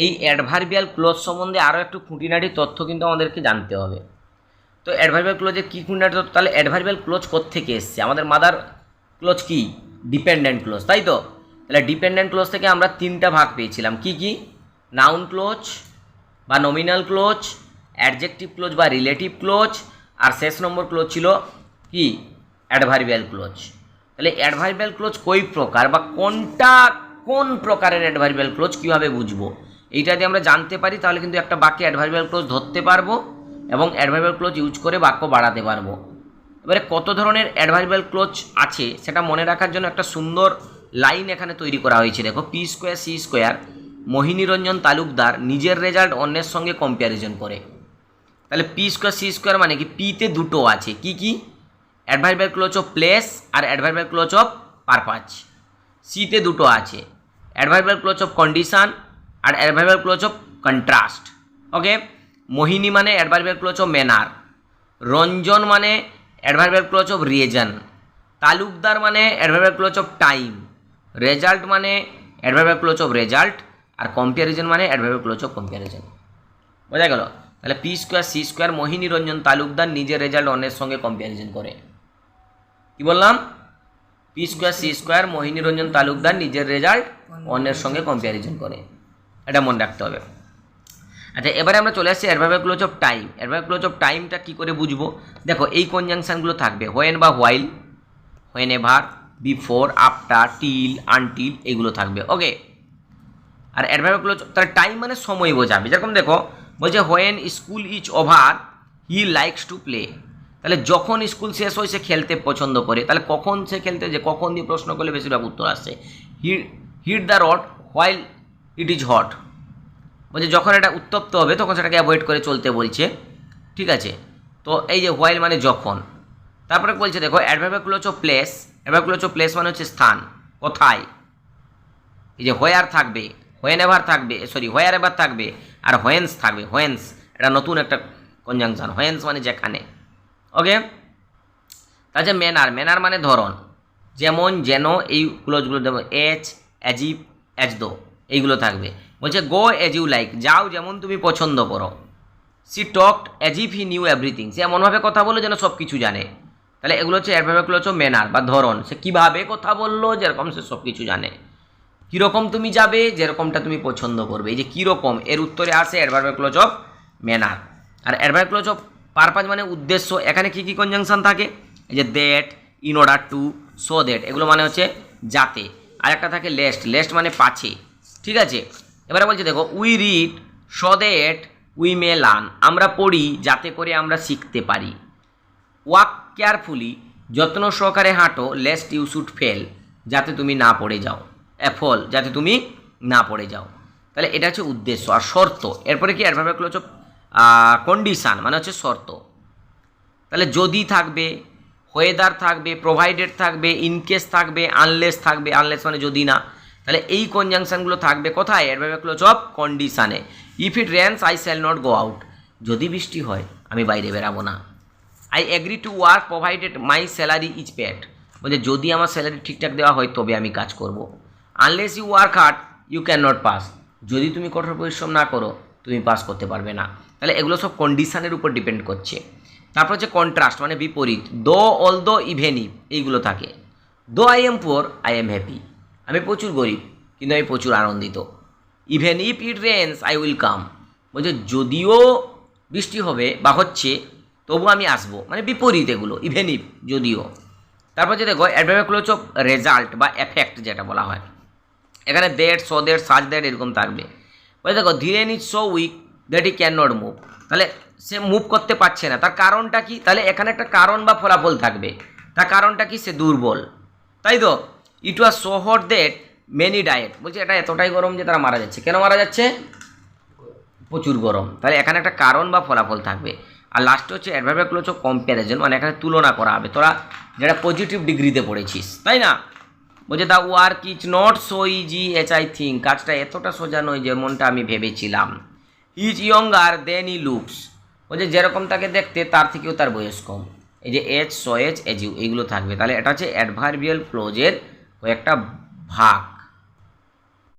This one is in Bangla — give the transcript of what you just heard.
এই অ্যাডভার্বিয়াল ক্লোজ সম্বন্ধে আরও একটু খুঁটিনাটি তথ্য কিন্তু আমাদেরকে জানতে হবে। তো অ্যাডভার্বিয়াল ক্লোজে কী খুঁটিনাটি তথ্য, তাহলে অ্যাডভার্বিয়াল ক্লোজ কোত্থেকে এসছে? আমাদের মাদার ক্লোজ কি? ডিপেন্ডেন্ট ক্লোজ, তাই তো? তাহলে ডিপেন্ডেন্ট ক্লোজ থেকে আমরা তিনটা ভাগ পেয়েছিলাম, কি কি? নাউন ক্লোজ বা নমিনাল ক্লোজ, অ্যাডজেক্টিভ ক্লোজ বা রিলেটিভ ক্লোজ, আর শেষ নম্বর ক্লোজ ছিল কি? Adverbial close. তাহলে অ্যাডভার্বিয়াল ক্লোজ কই প্রকার বা কোন প্রকারের অ্যাডভার্বিয়াল ক্লোজ কীভাবে বুঝবো? এইটা যদি আমরা জানতে পারি তাহলে কিন্তু একটা বাক্যে অ্যাডভার্বিয়াল ক্লোজ ধরতে পারবো এবং অ্যাডভার্বিয়াল ক্লোজ ইউজ করে বাক্য বাড়াতে পারবো। এবারে কত ধরনের অ্যাডভার্বিয়াল ক্লোজ আছে সেটা মনে রাখার জন্য একটা সুন্দর লাইন এখানে তৈরি করা হয়েছে। দেখো, P square C square Mohini Ranjan Talukdar নিজের রেজাল্ট অন্যের সঙ্গে কম্প্যারিজন করে। তাহলে পি স্কোয়ার সি স্কোয়ার মানে কি? পিতে দুটো আছে, কি কি? অ্যাডভার্বিয়াল ক্লোজ অফ প্লেস আর অ্যাডভার্বিয়াল ক্লোজ অফ পারপাজ। সিতে দুটো আছে, অ্যাডভার্বিয়াল ক্লোজ অফ কন্ডিশন আর adverbial clause of contrast. Okay, Mohini মানে adverbial clause of manner, Ranjan মানে adverbial clause of reason, Talukdar মানে adverbial clause of time, result মানে অ্যাডভার্বিয়াল ক্লোজ অফ রেজাল্ট, আর কম্প্যারিজন মানে অ্যাডভার্বিয়াল ক্লোজ অফ কম্প্যারিজন। বোঝা গেল? তাহলে P square C square Mohini Ranjan Talukdar নিজের রেজাল্ট অন্যের সঙ্গে কম্প্যারিজন করে। কি বললাম? P square C square Mohini Ranjan Talukdar নিজের রেজাল্ট অন্যের সঙ্গে কম্প্যারিজন করে, এটা মনে রাখতে হবে। আচ্ছা, এবারে আমরা চলে আসছি adverbial clause of time. Adverbial clause of টাইমটা কী করে বুঝবো? দেখো, এই কনজাংশনগুলো থাকবে, হোয়েন বা while, when ever, before, after, till, until, এইগুলো থাকবে। ওকে, আর অ্যাডভার্বিয়াল ক্লোজ, তাহলে টাইম মানে সময় বোঝাবে। যেরকম দেখো, বলছে when school is over he likes to play. তাহলে যখন স্কুল শেষ হয় সে খেলতে পছন্দ করে। তাহলে কখন সে খেলতে, যে কখন দিয়ে প্রশ্ন করলে বেশিরভাগ উত্তর আসছে। Hit the rod while it is hot. বলছে যখন এটা উত্তপ্ত হবে তখন সেটাকে অ্যাভয়েড করে চলতে বলছে, ঠিক আছে? তো এই যে হোয়াইল মানে যখন। তারপরে বলছে দেখো, adverbial clause of place. Adverbial clause of place মানে হচ্ছে স্থান, কোথায়। এই যে হোয়ার থাকবে, হোয়েন এভার থাকবে, সরি হোয়ার এভার থাকবে, আর হোয়েন্স থাকবে। হোয়েন্স এটা নতুন একটা কনজাংশন, হোয়েন্স মানে যেখানে। ওকে, তাহলে ম্যানার, ম্যানার মানে ধরন, যেমন, যেন, এই ক্লোজগুলো দেবো, এজ, অ্যাজিভ, অ্যাজ দো, এইগুলো থাকবে। বলছে গো এজ ইউ লাইক, যাও যেমন তুমি পছন্দ করো। She talked as if he knew everything, সে এমনভাবে কথা বললো যেন সব কিছু জানে। তাহলে এগুলো হচ্ছে অ্যাডভার্বিয়াল ক্লোজ অফ ম্যানার বা ধরন, সে কীভাবে কথা বললো, যেরকম সে সব কিছু জানে। কীরকম তুমি যাবে, যেরকমটা তুমি পছন্দ করবে। এই যে কীরকম, এর উত্তরে আসে অ্যাডভার্বিয়াল ক্লোজ অফ ম্যানার। আর অ্যাডভার্বিয়াল ক্লোজ অফ পারপাজ মানে উদ্দেশ্য। এখানে কী কী কনজাংশন থাকে? এই যে that, in order to, so that, এগুলো মানে হচ্ছে যাতে। আর একটা থাকে লেস্ট, লেস্ট মানে পাছে, ঠিক আছে? এবারে বলছে দেখো, we read so that we may learn, আমরা পড়ি যাতে করে আমরা শিখতে পারি। ওয়াক কেয়ারফুলি, যত্ন সহকারে হাঁটো, লেস্ট ইউ শুড ফেল, যাতে তুমি না পড়ে যাও। ফল, যাতে তুমি না পড়ে যাও। তাহলে এটা হচ্ছে উদ্দেশ্য। আর শর্ত, এরপরে কি অ্যাডভার্বিয়াল ক্লোজ অফ কন্ডিশন মানে হচ্ছে শর্ত। তাহলে যদি থাকবে, ওয়েদার থাকবে, প্রোভাইডেড থাকবে, ইনকেস থাকবে, আনলেস থাকবে। আনলেস মানে যদি না। তাহলে এই কনজাংশনগুলো থাকবে কোথায়? অ্যাডভার্বিয়াল ক্লোজ অফ কন্ডিশনে। If it rains I shall not go out, যদি বৃষ্টি হয় আমি বাইরে বেরাবো না। I agree to work provided my salary is paid, বলছে যদি আমার স্যালারি ঠিকঠাক দেওয়া হয় তবে আমি কাজ করব। Unless you work hard you can not pass, যদি তুমি কঠোর পরিশ্রম না করো তুমি পাস করতে পারবে না। তাহলে এগুলো সব কন্ডিশনের উপর ডিপেন্ড করছে। তারপর হচ্ছে কন্ট্রাস্ট মানে বিপরীত, দো, অল দো, ইভেন ইফ, এইগুলো থাকে। Though I am poor I am happy, আমি প্রচুর গরিব কিন্তু আমি প্রচুর আনন্দিত। Even if it rains I will come, বলছে যদিও বৃষ্টি হবে বা হচ্ছে তবু আমি আসবো, মানে বিপরীত এগুলো, ইভেন ইফ, যদিও। তারপর যে দেখো অ্যাডভার্বিয়াল ক্লোজ অফ রেজাল্ট বা এফেক্ট যেটা বলা হয়, এখানে that, so that, such that এরকম থাকবে। বলে দেখো Dhiren is so weak that he can not move, তাহলে সে মুভ করতে পারছে না, তার কারণটা কি? তাহলে এখানে একটা কারণ বা ফলাফল থাকবে। তার কারণটা কি? সে দুর্বল, তাই তো। It was so hot that many died, বলছে এটা এতটাই গরম যে তারা মারা যাচ্ছে। কেন মারা যাচ্ছে? প্রচুর গরম। তাহলে এখানে একটা কারণ বা ফলাফল থাকবে। আর লাস্টে হচ্ছে অ্যাডভার্বিয়াল ক্লোজ অফ কম্প্যারিজন, মানে এখানে তুলনা করা হবে। তোরা যেটা পজিটিভ ডিগ্রিতে পড়েছিস, তাই না? বলছে the work is not so easy as I think, কাজটা এতটা সোজা নয় যেমনটা আমি ভেবেছিলাম। Is younger than he looks, বলছে যেরকম তাকে দেখতে তার থেকেও তার বয়স কম। এই যে as, so as, as you, এইগুলো থাকবে। তাহলে এটা হচ্ছে অ্যাডভার্বিয়াল ক্লোজের কয়েকটা ভাগ।